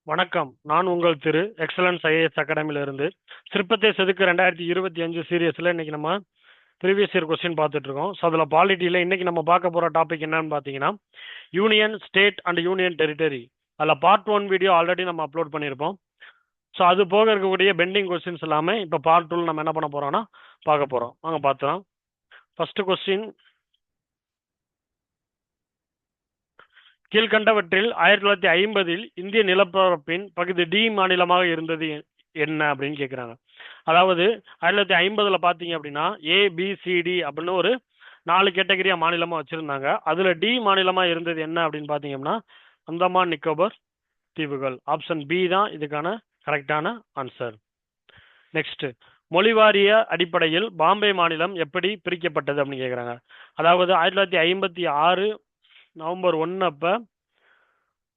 வணக்கம். நான் உங்கள் திரு எக்ஸலன்ஸ் ஐஏஎஸ் அகாடமியிலிருந்து சிற்பத்தை செதுக்கு 2025 சீரியஸில் இன்னைக்கு நம்ம ப்ரீவியஸ் இயர் கொஸ்டின் பார்த்துட்டு இருக்கோம். ஸோ அதில் பாலிட்டியில் இன்னைக்கு நம்ம பார்க்க போகிற டாபிக் என்னன்னு பார்த்தீங்கன்னா union, state and union territory. அதில் பார்ட் 1 வீடியோ ஆல்ரெடி நம்ம அப்லோட் பண்ணியிருப்போம். ஸோ அது போக இருக்கக்கூடிய பெண்டிங் கொஸ்டின்ஸ் எல்லாமே இப்போ பார்ட் 2 நம்ம என்ன பண்ண போகிறோம்னா பார்க்க போகிறோம். வாங்க பார்த்துலாம். ஃபர்ஸ்ட் கொஸ்டின், கீழ்கண்டவற்றில் 1950 இந்திய நிலப்பரப்பின் பகுதி டி மாநிலமாக இருந்தது என்ன அப்படின்னு கேட்குறாங்க. அதாவது 1950 பார்த்தீங்க அப்படின்னா ஏபிசிடி அப்படின்னு ஒரு 4 கேட்டகரியா மாநிலமா வச்சிருந்தாங்க. அதுல டி மாநிலமா இருந்தது என்ன அப்படின்னு பார்த்தீங்கன்னா அந்தமான் நிக்கோபர் தீவுகள். ஆப்ஷன் பி தான் இதுக்கான கரெக்டான ஆன்சர். நெக்ஸ்ட், மொழிவாரிய அடிப்படையில் பாம்பே மாநிலம் எப்படி பிரிக்கப்பட்டது அப்படின்னு கேட்குறாங்க. அதாவது 1956 நவம்பர் 1 அப்ப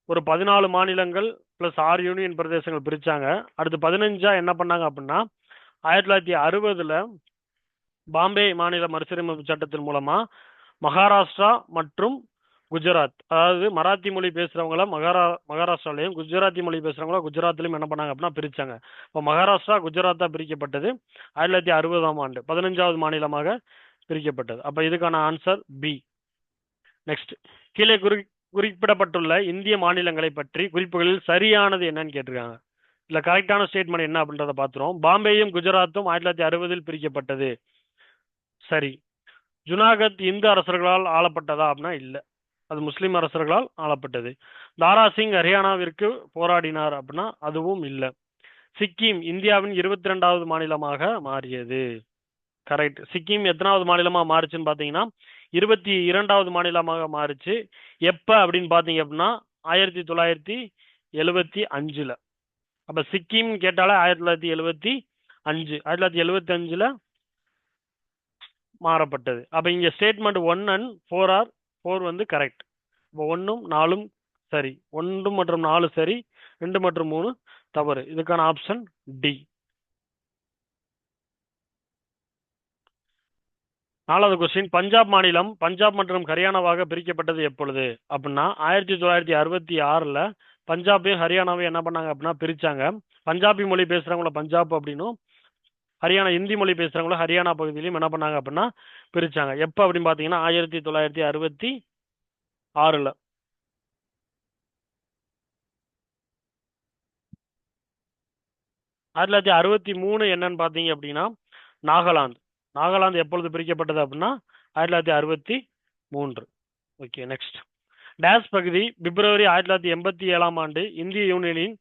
ஒரு 14 மாநிலங்கள் பிளஸ் 6 யூனியன் பிரதேசங்கள் பிரிச்சாங்க. அடுத்து 15 என்ன பண்ணாங்க அப்படின்னா 1960 பாம்பே மாநில மறுசீரமைப்பு சட்டத்தின் மூலமா மகாராஷ்டிரா மற்றும் குஜராத், அதாவது மராத்தி மொழி பேசுறவங்கள மகாராஷ்டிராலையும் குஜராத்தி மொழி பேசுறவங்கள குஜராத்லையும் என்ன பண்ணாங்க அப்படின்னா பிரிச்சாங்க. இப்போ மகாராஷ்டிரா குஜராத்தா பிரிக்கப்பட்டது 1960ஆம் ஆண்டு 15வது மாநிலமாக பிரிக்கப்பட்டது. அப்ப இதுக்கான ஆன்சர் பி. நெக்ஸ்ட், கீழே குறிப்பிடப்பட்டுள்ள இந்திய மாநிலங்களை பற்றி குறிப்புகளில் சரியானது என்னன்னு கேட்டிருக்காங்க. இல்ல கரெக்டான ஸ்டேட்மெண்ட் என்ன அப்படின்றத பார்த்துரும். பாம்பேயும் குஜராத்தும் 1960 பிரிக்கப்பட்டது. சரி. ஜுனாகத் இந்து அரசர்களால் ஆளப்பட்டதா அப்படின்னா இல்ல, அது முஸ்லிம் அரசர்களால் ஆளப்பட்டது. தாரா சிங் ஹரியானாவிற்கு போராடினார் அப்படின்னா அதுவும் இல்ல. சிக்கிம் இந்தியாவின் 22வது மாநிலமாக மாறியது. கரெக்ட். சிக்கிம் எத்தனாவது மாநிலமா மாறுச்சுன்னு பாத்தீங்கன்னா 22வது மாநிலமாக மாறுச்சு. எப்ப அப்படின்னு பாத்தீங்க அப்படின்னா 1975. அப்ப சிக்கிம் கேட்டாலே 1975 1975 மாறப்பட்டது. அப்ப இங்க ஸ்டேட்மெண்ட் 1 and 4 வந்து கரெக்ட். இப்போ 1ம் 4ம் சரி, 1 மற்றும் 4 சரி, 2 மற்றும் 3 தவறு. இதுக்கான ஆப்ஷன் டி. 4வது கொஸ்டின், பஞ்சாப் மாநிலம் பஞ்சாப் மற்றும் ஹரியானாவாக பிரிக்கப்பட்டது எப்பொழுது அப்படின்னா 1966 பஞ்சாபையும் ஹரியானாவையும் என்ன பண்ணாங்க அப்படின்னா பிரிச்சாங்க. பஞ்சாபி மொழி பேசுறவங்கள பஞ்சாப் அப்படின்னும் ஹரியானா இந்தி மொழி பேசுறவங்கள ஹரியானா பகுதியிலையும் என்ன பண்ணாங்க அப்படின்னா பிரிச்சாங்க. எப்ப அப்படின்னு பாத்தீங்கன்னா 1966. 1963 என்னன்னு பாத்தீங்க அப்படின்னா நாகாலாந்து எப்பொழுது பிரிக்கப்பட்டது அப்படின்னா 1963. ஓகே. நெக்ஸ்ட், டேஸ் பகுதி பிப்ரவரி 1987ஆம் ஆண்டு இந்திய யூனியனின்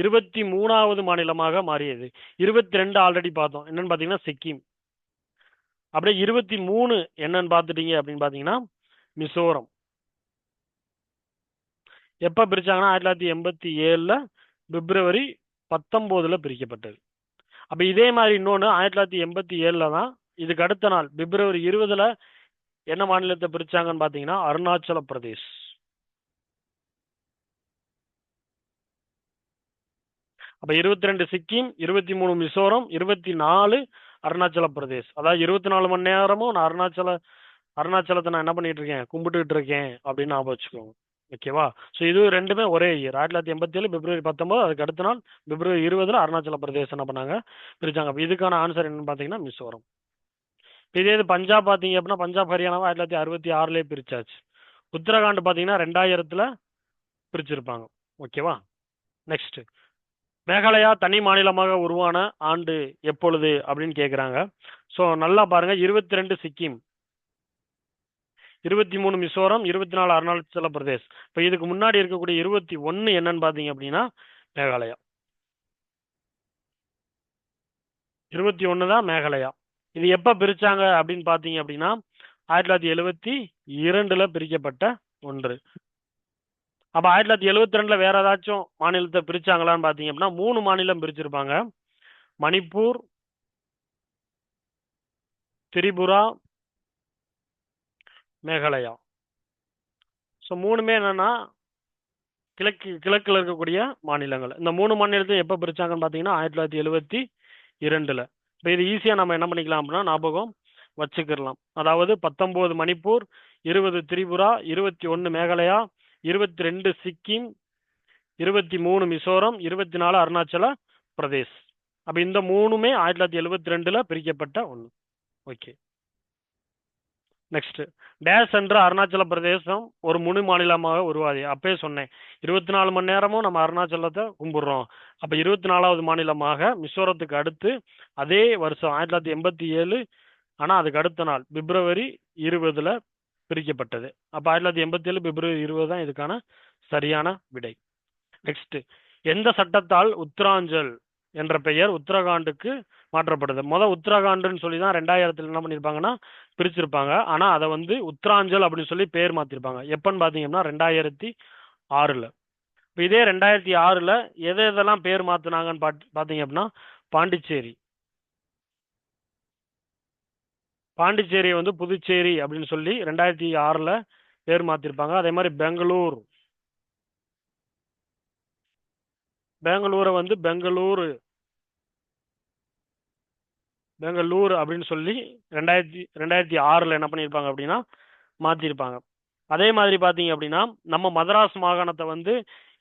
23வது மாநிலமாக மாறியது. 22 ஆல்ரெடி பார்த்தோம், என்னன்னு பாத்தீங்கன்னா சிக்கிம். அப்படியே 23 என்னன்னு பாத்துட்டீங்க அப்படின்னு பாத்தீங்கன்னா மிசோரம். எப்ப பிரிச்சாங்கன்னா 1987 பிப்ரவரி 19 பிரிக்கப்பட்டது. அப்ப இதே மாதிரி இன்னொன்னு 1987 தான் இதுக்கு அடுத்த நாள் பிப்ரவரி 20 என்ன மாநிலத்தை பிரிச்சாங்கன்னு பாத்தீங்கன்னா அருணாச்சல பிரதேஷ். அப்ப 22 சிக்கிம், 23 மிசோரம், 24 அருணாச்சல பிரதேஷ். அதாவது 24 மணி நேரமும் நான் அருணாச்சலத்தை நான் என்ன பண்ணிட்டு இருக்கேன், கும்பிட்டுக்கிட்டு இருக்கேன் அப்படின்னு ஞாபகம் வச்சுக்கோங்க. ஓகேவா? ஸோ இது ரெண்டுமே ஒரே இயர் 1987 பிப்ரவரி 19. அதுக்கு அடுத்த நாள் பிப்ரவரி 20 அருணாச்சல பிரதேசம் என்ன பண்ணாங்க பிரிச்சாங்க. அப்ப இதுக்கான ஆன்சர் என்னன்னு பாத்தீங்கன்னா மிசோரம். இதே இது பஞ்சாப் பாத்தீங்க அப்படின்னா பஞ்சாப் ஹரியானாவை 1966 பிரிச்சாச்சு. உத்தரகாண்ட் பாத்தீங்கன்னா 2000 பிரிச்சிருப்பாங்க. ஓகேவா? நெக்ஸ்ட், மேகாலயா தனி மாநிலமாக உருவான ஆண்டு எப்பொழுது அப்படின்னு கேட்குறாங்க. ஸோ நல்லா பாருங்க, 22 சிக்கிம், 23 மிசோரம், 24 அருணாச்சல பிரதேஷ். இப்போ இதுக்கு முன்னாடி இருக்கக்கூடிய 21 என்னன்னு பார்த்தீங்க அப்படின்னா மேகாலயா. 21 தான் மேகாலயா. இது எப்ப பிரிச்சாங்க அப்படின்னு பார்த்தீங்க அப்படின்னா 1972 பிரிக்கப்பட்ட ஒன்று. அப்ப 1972 வேற ஏதாச்சும் மாநிலத்தை பிரிச்சாங்களான்னு பாத்தீங்க அப்படின்னா 3 மாநிலம் பிரிச்சிருப்பாங்க. மணிப்பூர், திரிபுரா, மேகாலயா. ஸோ 3மே என்னன்னா கிழக்குல இருக்கக்கூடிய மாநிலங்கள். இந்த 3 மாநிலத்தையும் எப்ப பிரிச்சாங்கன்னு பாத்தீங்கன்னா 1972. இப்போ இது ஈஸியா நம்ம என்ன பண்ணிக்கலாம் அப்படின்னா ஞாபகம் வச்சுக்கலாம். அதாவது 19 மணிப்பூர், 20 திரிபுரா, 21 மேகாலயா, 22 சிக்கிம், 23 மிசோரம், 24 அருணாச்சல பிரதேஷ். அப்ப இந்த மூணுமே 1972ல பிரிக்கப்பட்ட ஒன்று. Okay, next. டேஷ் என்ற அருணாச்சல பிரதேசம் ஒரு முழு மாநிலமாக உருவாது. அப்பயே சொன்னேன், 24 மணி நேரமும் நம்ம அருணாச்சலத்தை கும்பிடுறோம். அப்ப 24வது மாநிலமாக மிசோரத்துக்கு அடுத்து அதே வருஷம் 1987, ஆனா அதுக்கு அடுத்த நாள் பிப்ரவரி 20ல பிரிக்கப்பட்டது. அப்ப 1987 பிப்ரவரி 20 தான் இதுக்கான சரியான விடை. நெக்ஸ்ட், எந்த சட்டத்தால் உத்தராஞ்சல் என்ற பெயர் உத்தரகாண்டுக்கு மாற்றப்படுது? உத்தரகாண்டுன்னு சொல்லி தான் 2000 என்ன பண்ணிருப்பாங்கன்னா பிரிச்சிருப்பாங்க. ஆனா அதை உத்தராஞ்சல் அப்படின்னு சொல்லி பேர் மாத்திருப்பாங்க. எப்பன்னு பாத்தீங்கன்னா 2006ல. இதே 2006ல எதெல்லாம் பேர் மாத்தினாங்கன்னு பாத்தீங்க அப்படின்னா பாண்டிச்சேரி புதுச்சேரி அப்படின்னு சொல்லி 2006ல பேர் மாத்திருப்பாங்க. அதே மாதிரி பெங்களூரை பெங்களூர் அப்படின்னு சொல்லி 2006ல என்ன பண்ணியிருப்பாங்க அப்படின்னா மாத்திருப்பாங்க. அதே மாதிரி பாத்தீங்க அப்படின்னா நம்ம மதராஸ் மாகாணத்தை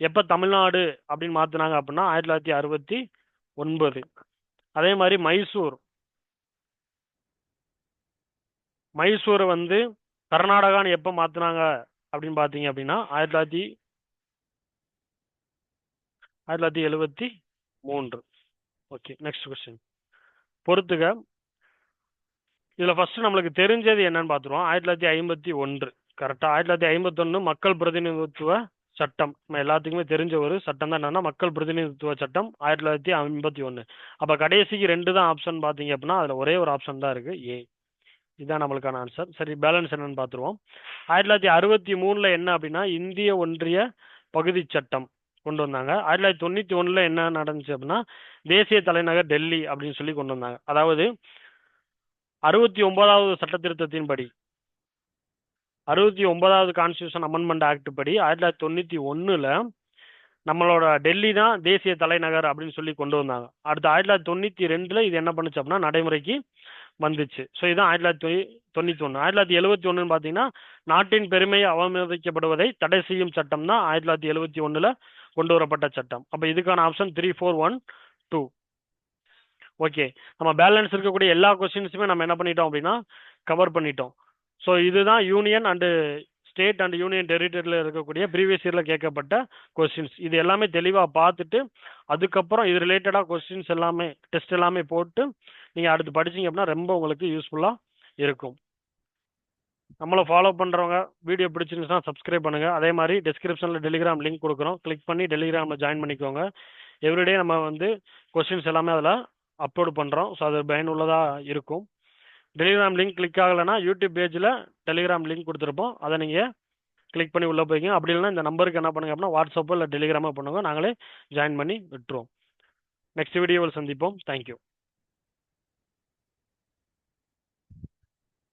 எப்ப தமிழ்நாடு அப்படின்னு மாத்தினாங்க அப்படின்னா 1969. அதே மாதிரி மைசூரை கர்நாடகான்னு எப்ப மாத்தினாங்க அப்படின்னு பாத்தீங்க அப்படின்னா 1973. ஓகே, நெக்ஸ்ட் கொஸ்டின் பொறுத்துக. இதுல ஃபர்ஸ்ட் நம்மளுக்கு தெரிஞ்சது என்னன்னு பார்த்துருவோம். 1951 கரெக்டா. 1951 மக்கள் பிரதிநிதித்துவ சட்டம். நம்ம எல்லாத்துக்குமே தெரிஞ்ச ஒரு சட்டம் தான். என்னன்னா மக்கள் பிரதிநிதித்துவ சட்டம் 1951. அப்ப கடைசிக்கு 2 தான் ஆப்ஷன் பாத்தீங்க அப்படின்னா அதுல ஒரே ஒரு ஆப்ஷன் தான் இருக்கு, ஏ. இதுதான் நம்மளுக்கான ஆன்சர். சரி, பேலன்ஸ் என்னன்னு பார்த்துருவோம். 1963ல என்ன அப்படின்னா இந்திய ஒன்றிய பகுதி சட்டம் கொண்டு வந்தாங்க. 1991ல என்ன நடந்துச்சு அப்படின்னா தேசிய தலைநகர் டெல்லி அப்படின்னு சொல்லி கொண்டு வந்தாங்க. அதாவது 69வது சட்ட திருத்தத்தின்படி 69வது கான்ஸ்டியூஷன் அமெண்ட்மெண்ட் ஆக்ட் படி 1991ல நம்மளோட டெல்லி தான் தேசிய தலைநகர் அப்படின்னு சொல்லி கொண்டு வந்தாங்க. அடுத்து 1992ல இது என்ன பண்ணுச்சு அப்படின்னா நடைமுறைக்கு வந்துச்சு. ஸோ இதுதான் 1991. 1971 பார்த்தீங்கன்னா நாட்டின் பெருமை அவமதிக்கப்படுவதை தடை செய்யும் சட்டம் தான் 1971ல கொண்டு வரப்பட்ட சட்டம். அப்ப இதுக்கான ஆப்ஷன் 3, 4, 1, 2. ஓகே, நம்ம பேலன்ஸ் இருக்கக்கூடிய எல்லா கொஸ்டின்ஸுமே நம்ம என்ன பண்ணிட்டோம் அப்படின்னா கவர் பண்ணிட்டோம். ஸோ இதுதான் union and state and union டெரிட்டரியில் இருக்கக்கூடிய ப்ரீவியஸ் இயரில் கேட்கப்பட்ட கொஸ்டின்ஸ். இது எல்லாமே தெளிவாக பார்த்துட்டு அதுக்கப்புறம் இது ரிலேட்டடாக கொஸ்டின்ஸ் எல்லாமே டெஸ்ட் எல்லாமே போட்டு நீங்கள் அடுத்து படிச்சீங்க அப்படின்னா ரொம்ப உங்களுக்கு யூஸ்ஃபுல்லாக இருக்கும். நம்மளை ஃபாலோ பண்ணுறவங்க வீடியோ பிடிச்சிருந்துச்சுன்னா சப்ஸ்கிரைப் பண்ணுங்கள். அதே மாதிரி டிஸ்கிரிப்ஷனில் டெலிகிராம் லிங்க் கொடுக்குறோம், கிளிக் பண்ணி டெலிகிராமில் ஜாயின் பண்ணிக்கோங்க. எவ்ரிடே நம்ம கொஸ்டின்ஸ் எல்லாமே அதில் அப்லோட் பண்ணுறோம். ஸோ அது பயனுள்ளதாக இருக்கும். டெலிகிராம் லிங்க் கிளிக் ஆகலைன்னா யூடியூப் பேஜில் டெலிகிராம் லிங்க் கொடுத்துருப்போம், அதை நீங்கள் கிளிக் பண்ணி உள்ளே போய்ங்க. அப்படி இல்லைன்னா இந்த நம்பருக்கு என்ன பண்ணுங்க அப்படின்னா வாட்ஸ்அப்போ இல்லை டெலிகிராமோ பண்ணுங்க, நாங்களே ஜாயின் பண்ணி விட்டுருவோம். நெக்ஸ்ட் வீடியோவில் சந்திப்போம். தேங்க்யூ.